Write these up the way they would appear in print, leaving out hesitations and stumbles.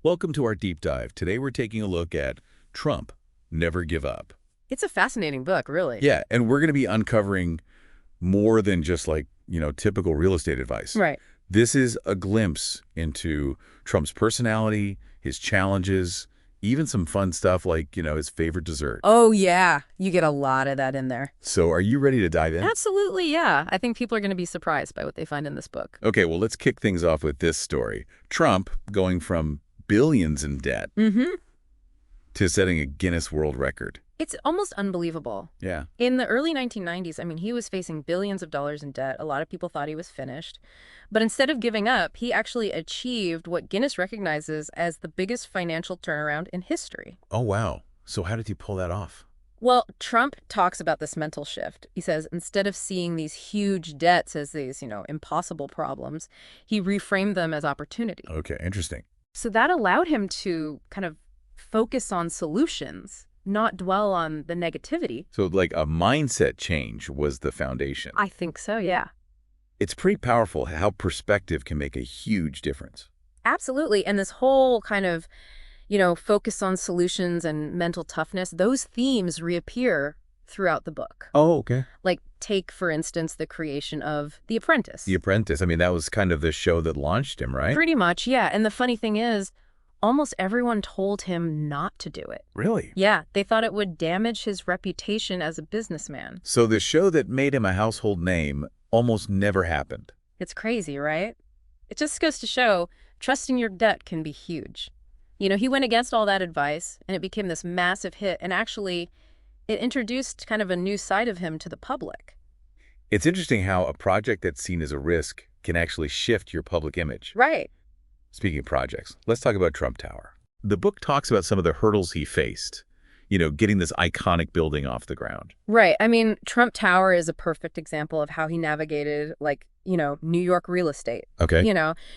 Welcome to our deep dive. Today we're taking a look at Trump, Never Give Up. It's a fascinating book, really. Yeah, and we're going to be uncovering more than just typical real estate advice. Right. This is a glimpse into Trump's personality, his challenges, even some fun stuff like, his favorite dessert. Oh, yeah. You get a lot of that in there. So are you ready to dive in? Absolutely, yeah. I think people are going to be surprised by what they find in this book. Okay, well, let's kick things off with this story. Trump going from billions in debt to setting a Guinness World Record. It's almost unbelievable. Yeah. In the early 1990s, he was facing billions of dollars in debt. A lot of people thought he was finished. But instead of giving up, he actually achieved what Guinness recognizes as the biggest financial turnaround in history. Oh, wow. So how did he pull that off? Well, Trump talks about this mental shift. He says instead of seeing these huge debts as these, impossible problems, he reframed them as opportunity. Okay, interesting. So that allowed him to kind of focus on solutions, not dwell on the negativity. So like a mindset change was the foundation. I think so, yeah. It's pretty powerful how perspective can make a huge difference. Absolutely. And this whole kind of, focus on solutions and mental toughness, those themes reappear throughout the book. Oh, okay. Like take, for instance, the creation of The Apprentice. The Apprentice. I mean, that was kind of the show that launched him, right? Pretty much, yeah. And the funny thing is, almost everyone told him not to do it. Really? Yeah, they thought it would damage his reputation as a businessman. So the show that made him a household name almost never happened. It's crazy, right? It just goes to show trusting your gut can be huge. He went against all that advice, and it became this massive hit, and actually, it introduced kind of a new side of him to the public. It's interesting how a project that's seen as a risk can actually shift your public image. Right. Speaking of projects, let's talk about Trump Tower. The book talks about some of the hurdles he faced, getting this iconic building off the ground. Right. Trump Tower is a perfect example of how he navigated, New York real estate. Okay.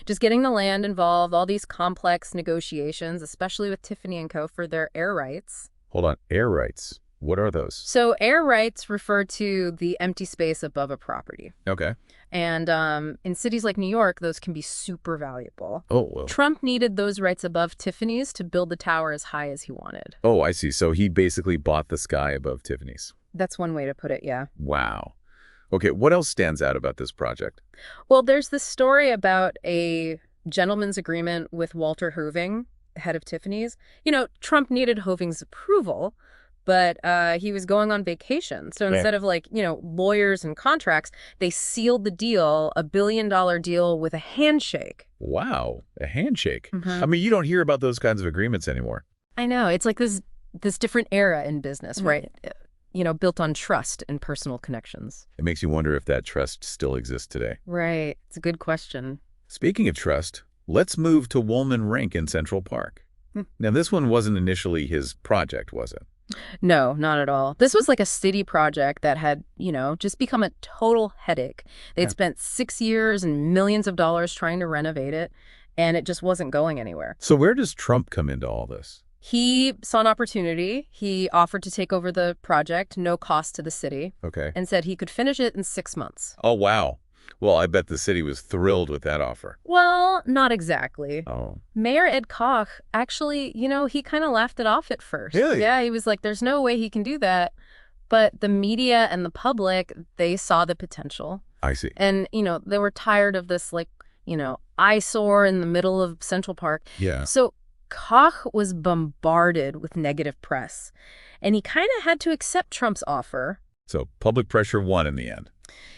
Just getting the land involved, all these complex negotiations, especially with Tiffany & Co. for their air rights. Hold on. Air rights. What are those? So air rights refer to the empty space above a property. Okay. And in cities like New York, those can be super valuable. Oh, well. Trump needed those rights above Tiffany's to build the tower as high as he wanted. Oh, I see. So he basically bought the sky above Tiffany's. That's one way to put it, yeah. Wow. Okay, what else stands out about this project? Well, there's this story about a gentleman's agreement with Walter Hoving, head of Tiffany's. Trump needed Hoving's approval, but he was going on vacation. So instead of lawyers and contracts, they sealed the deal, $1 billion deal with a handshake. Wow, a handshake. Mm-hmm. I mean, you don't hear about those kinds of agreements anymore. I know. It's like this different era in business, right? Built on trust and personal connections. It makes you wonder if that trust still exists today. Right. It's a good question. Speaking of trust, let's move to Woolman Rink in Central Park. Now, this one wasn't initially his project, was it? No, not at all. This was like a city project that had, just become a total headache. They'd spent 6 years and millions of dollars trying to renovate it, and it just wasn't going anywhere. So where does Trump come into all this? He saw an opportunity. He offered to take over the project, no cost to the city. Okay. And said he could finish it in 6 months. Oh, wow. Well, I bet the city was thrilled with that offer. Well, not exactly. Oh. Mayor Ed Koch, actually, he kind of laughed it off at first. Really? Yeah, he was like, there's no way he can do that. But the media and the public, they saw the potential. I see. And, they were tired of this, eyesore in the middle of Central Park. Yeah. So Koch was bombarded with negative press, and he kind of had to accept Trump's offer. So public pressure won in the end.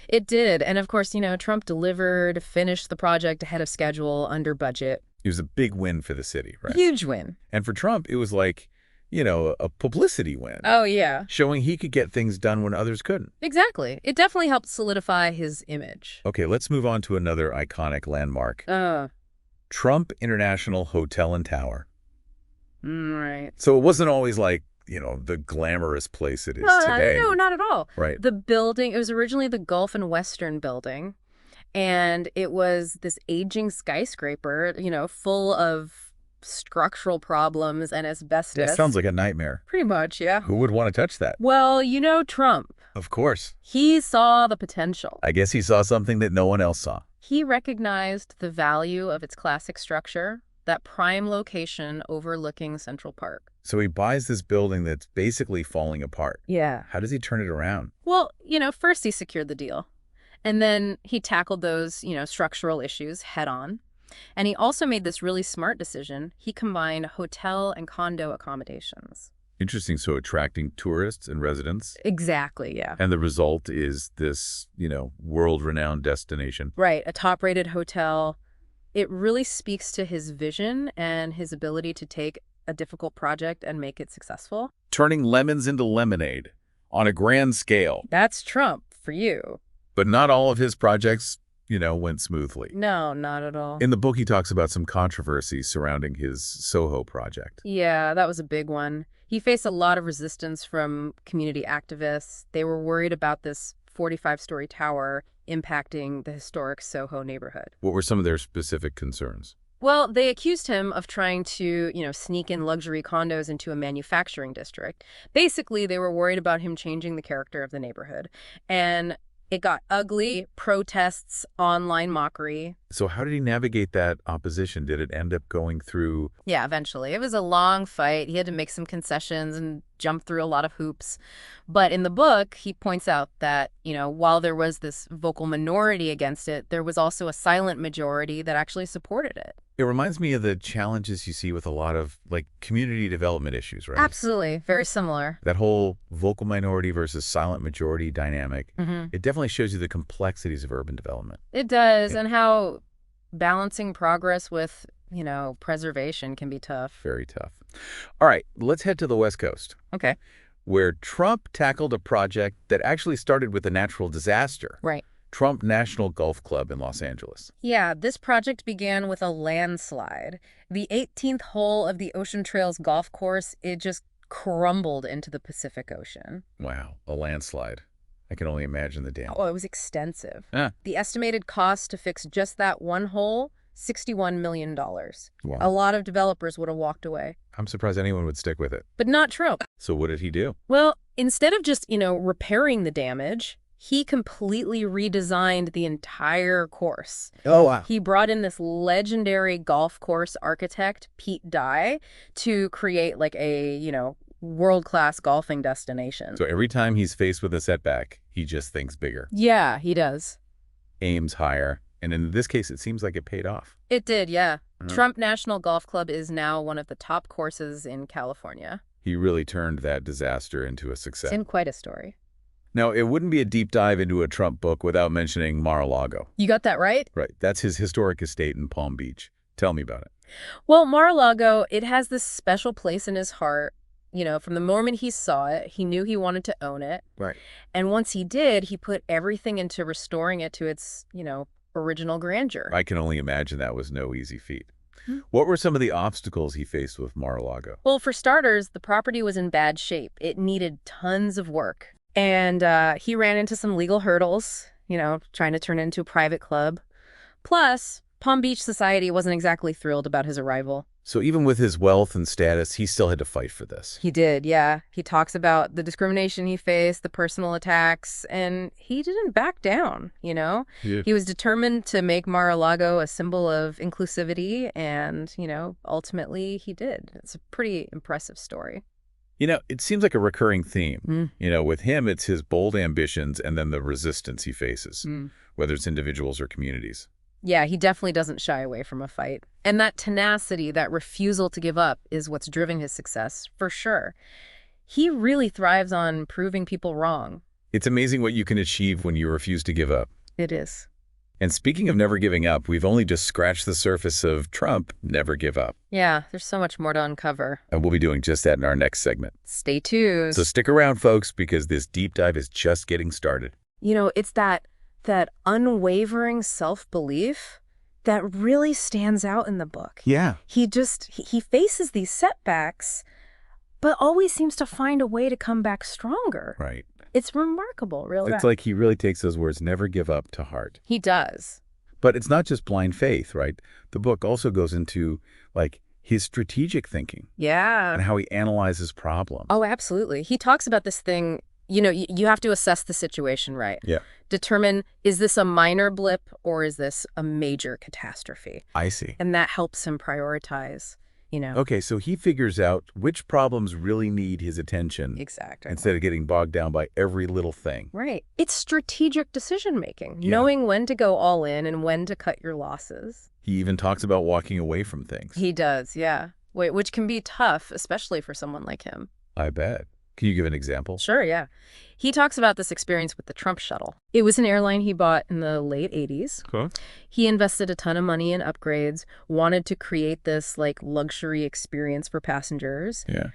It did. And of course, Trump delivered, finished the project ahead of schedule, under budget. It was a big win for the city, right? Huge win. And for Trump, it was like, a publicity win. Oh, yeah. Showing he could get things done when others couldn't. Exactly. It definitely helped solidify his image. Okay, let's move on to another iconic landmark. Uh, Trump International Hotel and Tower. Right. So it wasn't always like, the glamorous place it is today. No, not at all. Right. The building, it was originally the Gulf and Western building, and it was this aging skyscraper, full of structural problems and asbestos. That sounds like a nightmare. Pretty much, yeah. Who would want to touch that? Well, Trump. Of course. He saw the potential. I guess he saw something that no one else saw. He recognized the value of its classic structure that prime location overlooking Central Park. So he buys this building that's basically falling apart. Yeah. How does he turn it around? Well, first he secured the deal. And then he tackled those, structural issues head on. And he also made this really smart decision. He combined hotel and condo accommodations. Interesting. So attracting tourists and residents. Exactly, yeah. And the result is this, world-renowned destination. Right, a top-rated hotel. It really speaks to his vision and his ability to take a difficult project and make it successful. Turning lemons into lemonade on a grand scale. That's Trump for you. But not all of his projects, went smoothly. No, not at all. In the book, he talks about some controversy surrounding his Soho project. Yeah, that was a big one. He faced a lot of resistance from community activists. They were worried about this 45-story tower impacting the historic Soho neighborhood. What were some of their specific concerns? Well, they accused him of trying to, sneak in luxury condos into a manufacturing district. Basically, they were worried about him changing the character of the neighborhood. And it got ugly, protests, online mockery. So how did he navigate that opposition? Did it end up going through? Yeah, eventually. It was a long fight. He had to make some concessions and jump through a lot of hoops. But in the book, he points out that, while there was this vocal minority against it, there was also a silent majority that actually supported it. It reminds me of the challenges you see with a lot of, community development issues, right? Absolutely. Very similar. That whole vocal minority versus silent majority dynamic, it definitely shows you the complexities of urban development. It does, and how balancing progress with, preservation can be tough. Very tough. All right, let's head to the West Coast. Okay. Where Trump tackled a project that actually started with a natural disaster. Right. Trump National Golf Club in Los Angeles. Yeah, this project began with a landslide. The 18th hole of the Ocean Trails golf course, it just crumbled into the Pacific Ocean. Wow, a landslide. I can only imagine the damage. Oh, it was extensive. Yeah. The estimated cost to fix just that one hole, $61 million. Wow. A lot of developers would have walked away. I'm surprised anyone would stick with it. But not Trump. So what did he do? Well, instead of just, repairing the damage, he completely redesigned the entire course. Oh, wow. He brought in this legendary golf course architect, Pete Dye, to create a, world-class golfing destination. So every time he's faced with a setback, he just thinks bigger. Yeah, he does. Aims higher. And in this case, it seems like it paid off. It did, yeah. Trump National Golf Club is now one of the top courses in California. He really turned that disaster into a success. It's in quite a story. Now, it wouldn't be a deep dive into a Trump book without mentioning Mar-a-Lago. You got that right? Right. That's his historic estate in Palm Beach. Tell me about it. Well, Mar-a-Lago, it has this special place in his heart. From the moment he saw it, he knew he wanted to own it. Right. And once he did, he put everything into restoring it to its, original grandeur. I can only imagine that was no easy feat. What were some of the obstacles he faced with Mar-a-Lago? Well, for starters, the property was in bad shape. It needed tons of work. And he ran into some legal hurdles, trying to turn it into a private club. Plus, Palm Beach society wasn't exactly thrilled about his arrival. So even with his wealth and status, he still had to fight for this. He did, yeah. He talks about the discrimination he faced, the personal attacks, and he didn't back down, Yeah. He was determined to make Mar-a-Lago a symbol of inclusivity, and, ultimately he did. It's a pretty impressive story. It seems like a recurring theme. With him, it's his bold ambitions and then the resistance he faces, whether it's individuals or communities. Yeah, he definitely doesn't shy away from a fight. And that tenacity, that refusal to give up is what's driven his success, for sure. He really thrives on proving people wrong. It's amazing what you can achieve when you refuse to give up. It is. And speaking of never giving up, we've only just scratched the surface of Trump never give up. Yeah, there's so much more to uncover. And we'll be doing just that in our next segment. Stay tuned. So stick around, folks, because this deep dive is just getting started. It's that unwavering self-belief that really stands out in the book. Yeah. He faces these setbacks, but always seems to find a way to come back stronger. Right. It's remarkable, really. It's like he really takes those words, never give up, to heart. He does. But it's not just blind faith, right? The book also goes into, his strategic thinking. Yeah. And how he analyzes problems. Oh, absolutely. He talks about this thing you have to assess the situation right. Yeah. Determine, is this a minor blip or is this a major catastrophe? I see. And that helps him prioritize, Okay, so he figures out which problems really need his attention Exactly. instead of getting bogged down by every little thing. Right. It's strategic decision-making, Yeah. knowing when to go all in and when to cut your losses. He even talks about walking away from things. He does, yeah. Which can be tough, especially for someone like him. I bet. Can you give an example? Sure, yeah. He talks about this experience with the Trump shuttle. It was an airline he bought in the late 80s. Huh? He invested a ton of money in upgrades, wanted to create this luxury experience for passengers. Yeah.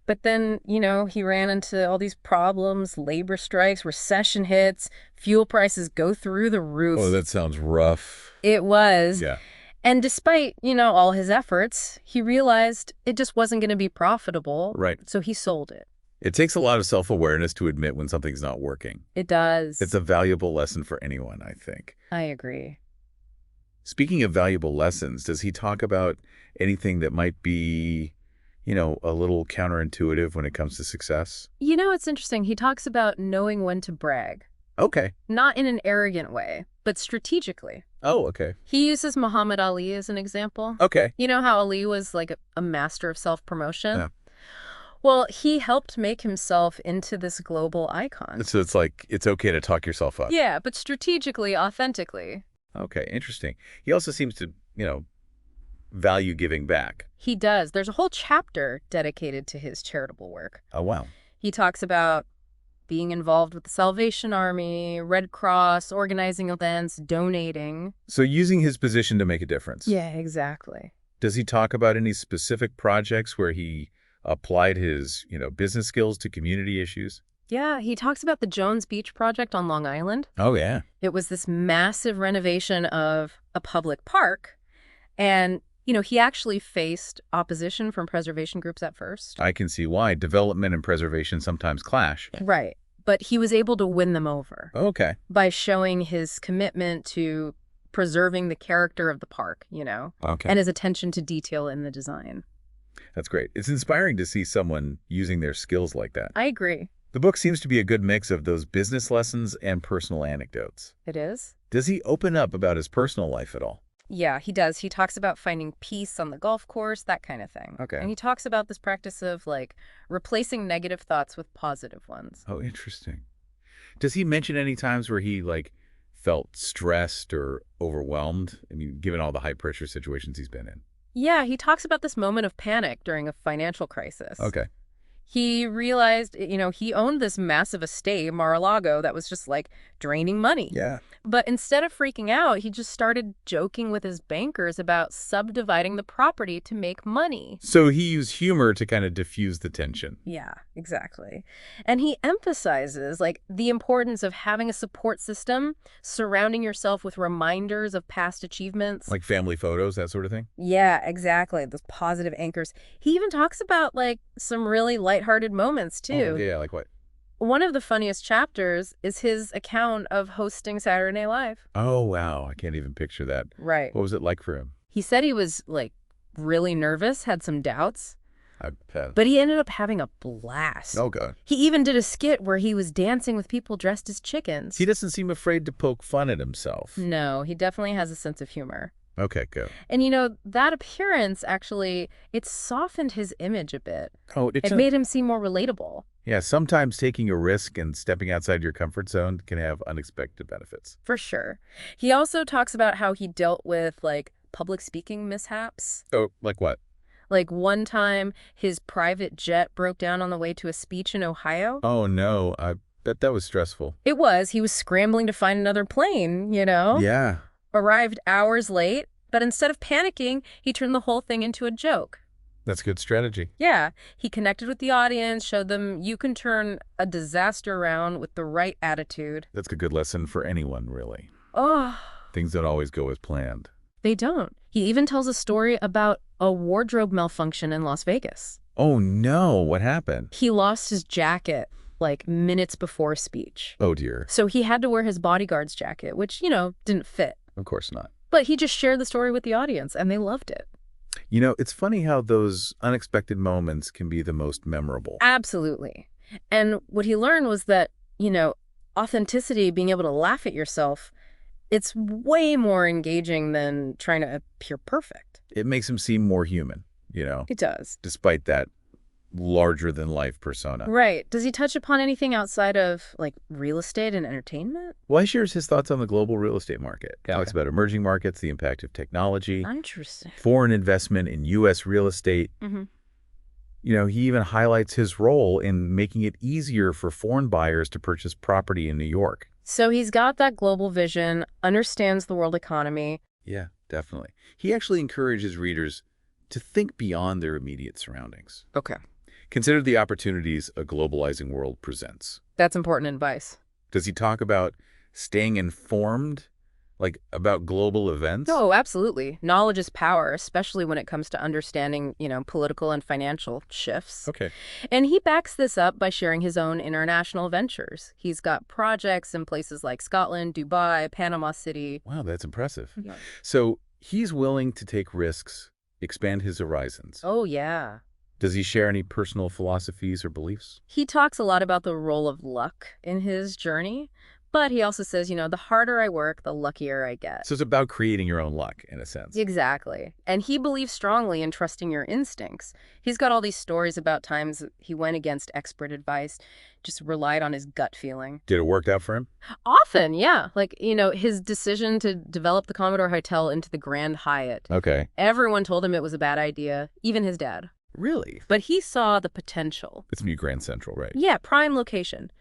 But then, he ran into all these problems, labor strikes, recession hits, fuel prices go through the roof. Oh, that sounds rough. It was. Yeah. And despite, all his efforts, he realized it just wasn't going to be profitable. Right. So he sold it. It takes a lot of self-awareness to admit when something's not working. It does. It's a valuable lesson for anyone, I think. I agree. Speaking of valuable lessons, does he talk about anything that might be, a little counterintuitive when it comes to success? It's interesting. He talks about knowing when to brag. Okay. Not in an arrogant way, but strategically. Oh, okay. He uses Muhammad Ali as an example. Okay. You know how Ali was like a master of self-promotion? Yeah. Well, he helped make himself into this global icon. So it's like, it's okay to talk yourself up. Yeah, but strategically, authentically. Okay, interesting. He also seems to, value giving back. He does. There's a whole chapter dedicated to his charitable work. Oh, wow. He talks about being involved with the Salvation Army, Red Cross, organizing events, donating. So using his position to make a difference. Yeah, exactly. Does he talk about any specific projects where he applied his, business skills to community issues? Yeah, he talks about the Jones Beach project on Long Island. Oh, yeah. It was this massive renovation of a public park. And, he actually faced opposition from preservation groups at first. I can see why. Development and preservation sometimes clash. Right. But he was able to win them over. Okay. By showing his commitment to preserving the character of the park, Okay. and his attention to detail in the design. That's great. It's inspiring to see someone using their skills like that. I agree. The book seems to be a good mix of those business lessons and personal anecdotes. It is? Does he open up about his personal life at all? Yeah, he does. He talks about finding peace on the golf course, that kind of thing. Okay. And he talks about this practice of, replacing negative thoughts with positive ones. Oh, interesting. Does he mention any times where he, felt stressed or overwhelmed? I mean, given all the high-pressure situations he's been in. Yeah, he talks about this moment of panic during a financial crisis. Okay. He realized, he owned this massive estate, Mar-a-Lago, that was just, draining money. Yeah. But instead of freaking out, he just started joking with his bankers about subdividing the property to make money. So he used humor to kind of diffuse the tension. Yeah, exactly. And he emphasizes, the importance of having a support system, surrounding yourself with reminders of past achievements. Like family photos, that sort of thing? Yeah, exactly. Those positive anchors. He even talks about, some really lighthearted moments, too. Oh, yeah, like what? One of the funniest chapters is his account of hosting Saturday Night Live. Oh, wow. I can't even picture that. Right. What was it like for him? He said he was, really nervous, had some doubts, I bet. but he ended up having a blast. Oh, God. He even did a skit where he was dancing with people dressed as chickens. He doesn't seem afraid to poke fun at himself. No, he definitely has a sense of humor. Okay, good. And, that appearance, actually, it softened his image a bit. Oh, It made him seem more relatable. Yeah, sometimes taking a risk and stepping outside your comfort zone can have unexpected benefits. For sure. He also talks about how he dealt with, public speaking mishaps. Oh, like what? One time, his private jet broke down on the way to a speech in Ohio. Oh, no. I bet that was stressful. It was. He was scrambling to find another plane, Yeah. Arrived hours late, but instead of panicking, he turned the whole thing into a joke. That's good strategy. Yeah, he connected with the audience, showed them you can turn a disaster around with the right attitude. That's a good lesson for anyone, really. Oh, Things don't always go as planned. they don't. He even tells a story about a wardrobe malfunction in Las Vegas. Oh, no. What happened? He lost his jacket, minutes before speech. Oh, dear. So he had to wear his bodyguard's jacket, which, didn't fit. Of course not. But he just shared the story with the audience, and they loved it. It's funny how those unexpected moments can be the most memorable. Absolutely. And what he learned was that, authenticity, being able to laugh at yourself, it's way more engaging than trying to appear perfect. It makes him seem more human, It does. despite that larger-than-life persona. Right. Does he touch upon anything outside of, like, real estate and entertainment? Well, he shares his thoughts on the global real estate market. Yeah, Talks about emerging markets, the impact of technology, Interesting. foreign investment in U.S. real estate. Mm-hmm. He even highlights his role in making it easier for foreign buyers to purchase property in New York. So he's got that global vision, understands the world economy. Yeah, definitely. He actually encourages readers to think beyond their immediate surroundings. Okay. Consider the opportunities a globalizing world presents. That's important advice. Does he talk about staying informed, like about global events? Oh, absolutely. Knowledge is power, especially when it comes to understanding, political and financial shifts. Okay. And he backs this up by sharing his own international ventures. He's got projects in places like Scotland, Dubai, Panama City. Wow, that's impressive. Yeah. So he's willing to take risks, expand his horizons. Oh, yeah. Does he share any personal philosophies or beliefs? He talks a lot about the role of luck in his journey, but he also says, the harder I work, the luckier I get. So it's about creating your own luck, in a sense. Exactly. And he believes strongly in trusting your instincts. He's got all these stories about times he went against expert advice, just relied on his gut feeling. Did it work out for him? Often, yeah. Like, his decision to develop the Commodore Hotel into the Grand Hyatt. Okay. Everyone told him it was a bad idea, even his dad. Really? But he saw the potential. It's New Grand Central, right? Yeah, prime location.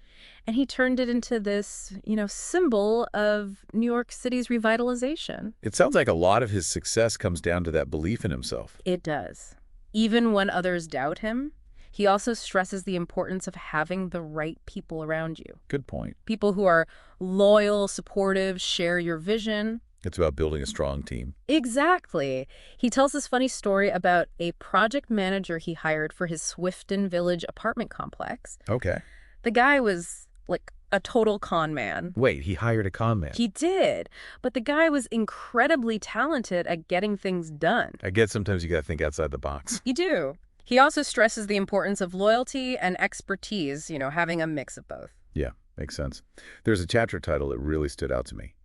And he turned it into this, symbol of New York City's revitalization. It sounds like a lot of his success comes down to that belief in himself. It does. Even when others doubt him, he also stresses the importance of having the right people around you. Good point. People who are loyal, supportive, share your vision. It's about building a strong team. Exactly. He tells this funny story about a project manager he hired for his Swifton Village apartment complex. Okay. The guy was like a total con man. Wait, he hired a con man. He did, but the guy was incredibly talented at getting things done. I guess sometimes you gotta think outside the box. You do. He also stresses the importance of loyalty and expertise, having a mix of both. Yeah, makes sense. There's a chapter title that really stood out to me.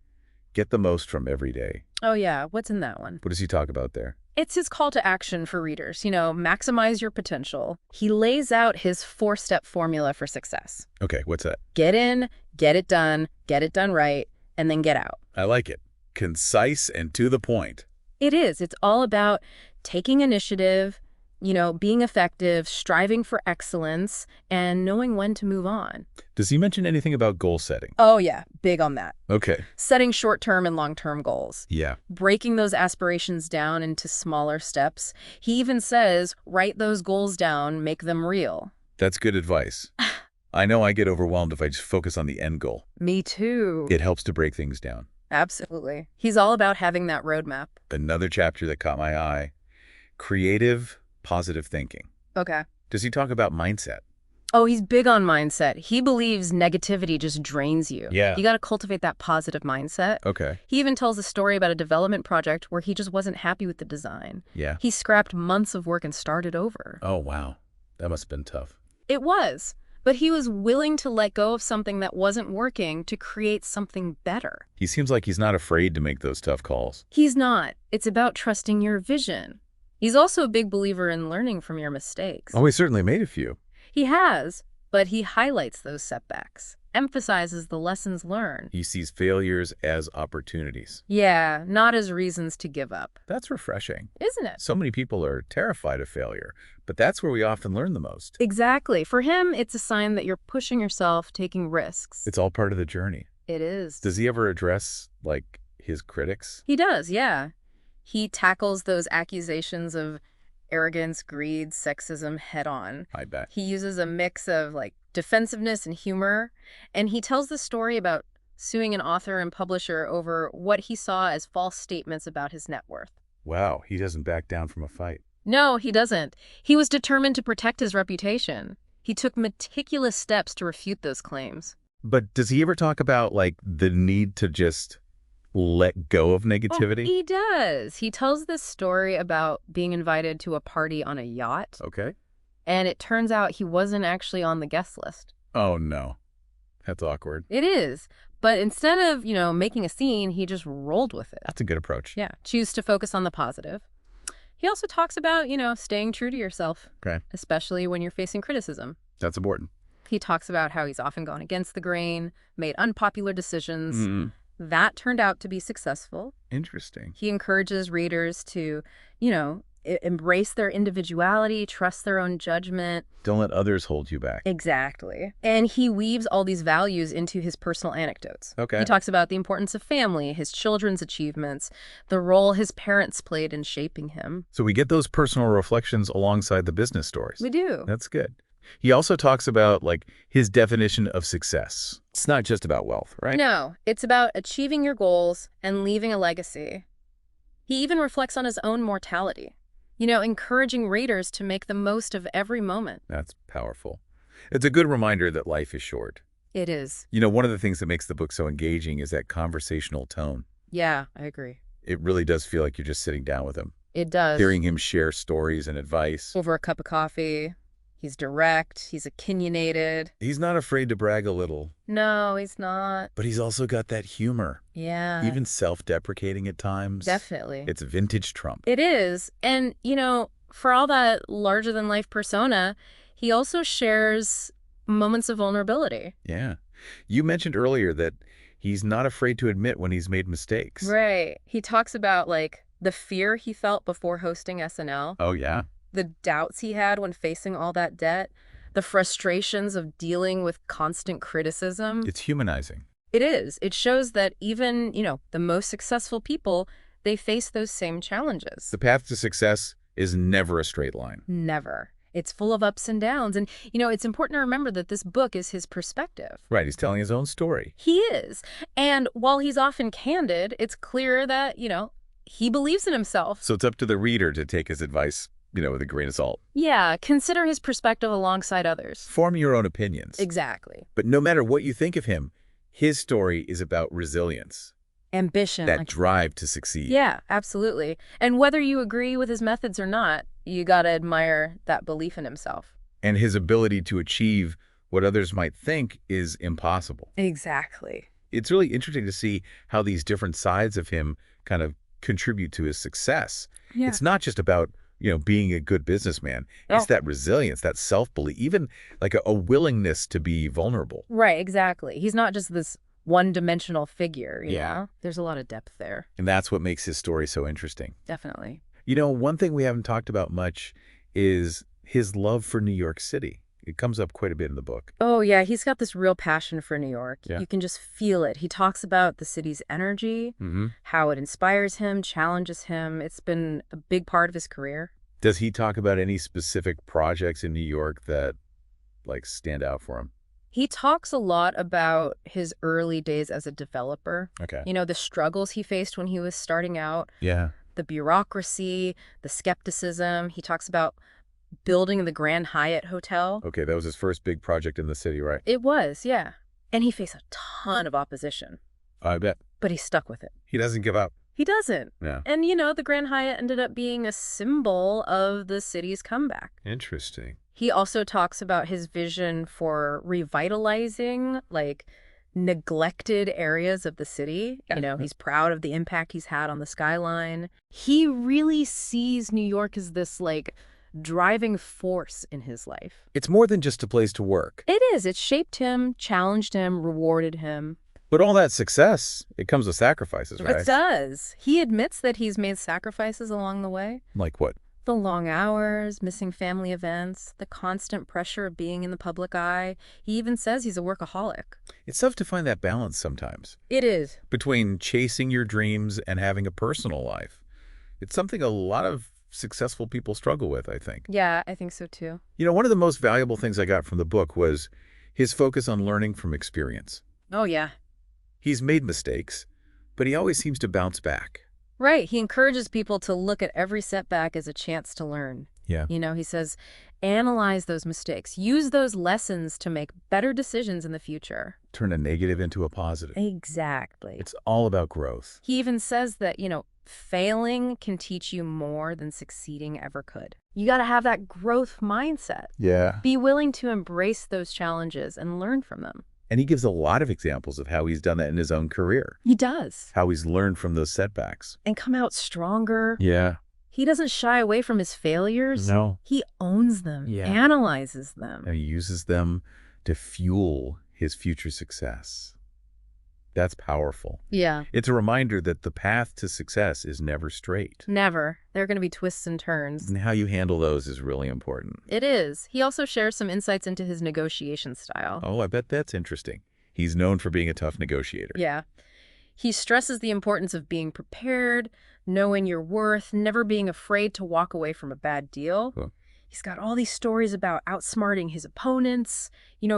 Get the most from every day. Oh, yeah. What's in that one? What does he talk about there? It's his call to action for readers, maximize your potential. He lays out his 4-step formula for success. Okay, what's that? Get in, get it done right, and then get out. I like it. Concise and to the point. It is. It's all about taking initiative, being effective, striving for excellence, and knowing when to move on. Does he mention anything about goal setting? Oh, yeah. Big on that. Okay. Setting short-term and long-term goals. Yeah. Breaking those aspirations down into smaller steps. He even says, write those goals down, make them real. That's good advice. I know I get overwhelmed if I just focus on the end goal. Me too. It helps to break things down. Absolutely. He's all about having that roadmap. Another chapter that caught my eye. Creative, positive thinking. Okay. Does he talk about mindset? Oh, he's big on mindset. He believes negativity just drains you. Yeah. You got to cultivate that positive mindset. Okay. He even tells a story about a development project where he just wasn't happy with the design. Yeah. He scrapped months of work and started over. Oh, wow. That must have been tough. It was. But he was willing to let go of something that wasn't working to create something better. He seems like he's not afraid to make those tough calls. He's not. It's about trusting your vision. He's also a big believer in learning from your mistakes. Oh, he certainly made a few. He has, but he highlights those setbacks, emphasizes the lessons learned. He sees failures as opportunities. Yeah, not as reasons to give up. That's refreshing. Isn't it? So many people are terrified of failure, but that's where we often learn the most. Exactly. For him, it's a sign that you're pushing yourself, taking risks. It's all part of the journey. It is. Does he ever address, like, his critics? He does, yeah. He tackles those accusations of arrogance, greed, sexism head on. I bet. He uses a mix of defensiveness and humor, and he tells the story about suing an author and publisher over what he saw as false statements about his net worth. Wow, he doesn't back down from a fight. No, he doesn't. He was determined to protect his reputation. He took meticulous steps to refute those claims. But does he ever talk about, the need to just let go of negativity? Oh, he does. He tells this story about being invited to a party on a yacht. Okay. And it turns out he wasn't actually on the guest list. Oh, no. That's awkward. It is. But instead of, making a scene, he just rolled with it. That's a good approach. Yeah. Choose to focus on the positive. He also talks about, staying true to yourself. Okay. Especially when you're facing criticism. That's important. He talks about how he's often gone against the grain, made unpopular decisions. Mm-hmm. That turned out to be successful. Interesting. He encourages readers to, embrace their individuality, trust their own judgment. Don't let others hold you back. Exactly. And he weaves all these values into his personal anecdotes. Okay. He talks about the importance of family, his children's achievements, the role his parents played in shaping him. So we get those personal reflections alongside the business stories. We do. That's good. He also talks about, his definition of success. It's not just about wealth, right? No, it's about achieving your goals and leaving a legacy. He even reflects on his own mortality, encouraging readers to make the most of every moment. That's powerful. It's a good reminder that life is short. It is. One of the things that makes the book so engaging is that conversational tone. Yeah, I agree. It really does feel like you're just sitting down with him. It does. Hearing him share stories and advice. Over a cup of coffee. He's direct. He's opinionated. He's not afraid to brag a little. No, he's not. But he's also got that humor. Yeah. Even self-deprecating at times. Definitely. It's vintage Trump. It is. And, for all that larger-than-life persona, he also shares moments of vulnerability. Yeah. You mentioned earlier that he's not afraid to admit when he's made mistakes. Right. He talks about, the fear he felt before hosting SNL. Oh, yeah. The doubts he had when facing all that debt. The frustrations of dealing with constant criticism. It's humanizing. It is. It shows that even, the most successful people, they face those same challenges. The path to success is never a straight line. Never. It's full of ups and downs. And, it's important to remember that this book is his perspective. Right. He's telling his own story. He is. And while he's often candid, it's clear that, he believes in himself. So it's up to the reader to take his advice, with a grain of salt. Yeah. Consider his perspective alongside others. Form your own opinions. Exactly. But no matter what you think of him, his story is about resilience. Ambition. That drive to succeed. Yeah, absolutely. And whether you agree with his methods or not, you gotta admire that belief in himself. And his ability to achieve what others might think is impossible. Exactly. It's really interesting to see how these different sides of him kind of contribute to his success. Yeah. It's not just about, being a good businessman. It's that resilience, that self-belief, even a willingness to be vulnerable. Right, exactly. He's not just this one-dimensional figure, you Yeah. know? There's a lot of depth there. And that's what makes his story so interesting. Definitely. One thing we haven't talked about much is his love for New York City. It comes up quite a bit in the book. Oh, yeah, he's got this real passion for New York. Yeah. You can just feel it. He talks about the city's energy, how it inspires him, challenges him. It's been a big part of his career. Does he talk about any specific projects in New York that, stand out for him? He talks a lot about his early days as a developer. Okay. The struggles he faced when he was starting out, Yeah. the bureaucracy, the skepticism. He talks about building the Grand Hyatt Hotel. Okay, that was his first big project in the city, right? It was, yeah. And he faced a ton of opposition, I bet. but he stuck with it. He doesn't give up. He doesn't. Yeah. And, the Grand Hyatt ended up being a symbol of the city's comeback. Interesting. He also talks about his vision for revitalizing, neglected areas of the city. Yeah. He's proud of the impact he's had on the skyline. He really sees New York as this, driving force in his life. It's more than just a place to work. It is. It shaped him, challenged him, rewarded him. But all that success, it comes with sacrifices, right? It does. He admits that he's made sacrifices along the way. Like what? The long hours, missing family events, the constant pressure of being in the public eye. He even says he's a workaholic. It's tough to find that balance sometimes. It is. Between chasing your dreams and having a personal life. It's something a lot of successful people struggle with, I think. Yeah, I think so too. One of the most valuable things I got from the book was his focus on learning from experience. Oh, yeah. He's made mistakes, but he always seems to bounce back. Right. He encourages people to look at every setback as a chance to learn. Yeah. He says, analyze those mistakes. Use those lessons to make better decisions in the future. Turn a negative into a positive. Exactly. It's all about growth. He even says that, failing can teach you more than succeeding ever could. You got to have that growth mindset. Yeah. Be willing to embrace those challenges and learn from them. And he gives a lot of examples of how he's done that in his own career, He does. how he's learned from those setbacks. And come out stronger. Yeah. He doesn't shy away from his failures. No. He owns them, Yeah. analyzes them. And he uses them to fuel his future success. That's powerful. Yeah. It's a reminder that the path to success is never straight. Never. There are going to be twists and turns. And how you handle those is really important. It is. He also shares some insights into his negotiation style. Oh, I bet that's interesting. He's known for being a tough negotiator. Yeah. He stresses the importance of being prepared, knowing your worth, never being afraid to walk away from a bad deal. Cool. He's got all these stories about outsmarting his opponents,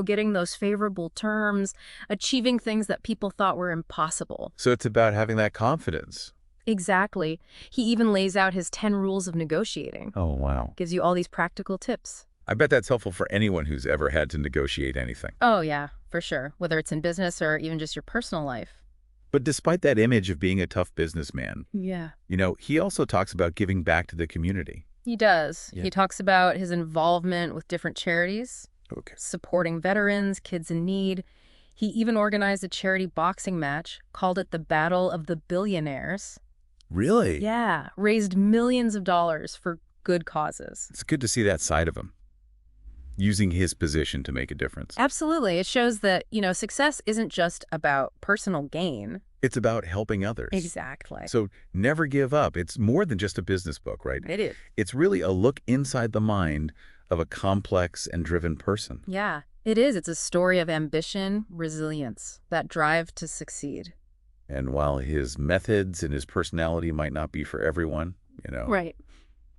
getting those favorable terms, achieving things that people thought were impossible. So it's about having that confidence. Exactly. He even lays out his 10 rules of negotiating. Oh, wow. Gives you all these practical tips. I bet that's helpful for anyone who's ever had to negotiate anything. Oh, yeah, for sure. Whether it's in business or even just your personal life. But despite that image of being a tough businessman, Yeah. he also talks about giving back to the community. He does. Yeah. He talks about his involvement with different charities, Okay. supporting veterans, kids in need. He even organized a charity boxing match, called it the Battle of the Billionaires. Really? Yeah, raised millions of dollars for good causes. It's good to see that side of him, using his position to make a difference. Absolutely. It shows that, success isn't just about personal gain. It's about helping others. Exactly. So never give up. It's more than just a business book, right? It is. It's really a look inside the mind of a complex and driven person. Yeah, it is. It's a story of ambition, resilience, that drive to succeed. And while his methods and his personality might not be for everyone, Right.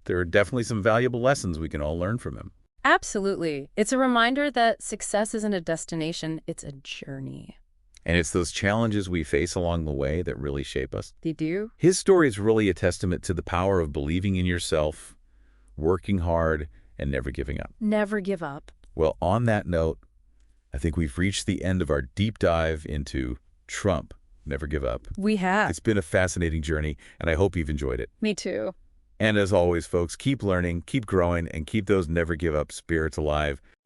there are definitely some valuable lessons we can all learn from him. Absolutely. It's a reminder that success isn't a destination, it's a journey. And it's those challenges we face along the way that really shape us. They do? His story is really a testament to the power of believing in yourself, working hard, and never giving up. Never give up. Well, on that note, I think we've reached the end of our deep dive into Trump, Never Give Up. We have. It's been a fascinating journey, and I hope you've enjoyed it. Me too. And as always, folks, keep learning, keep growing, and keep those never give up spirits alive.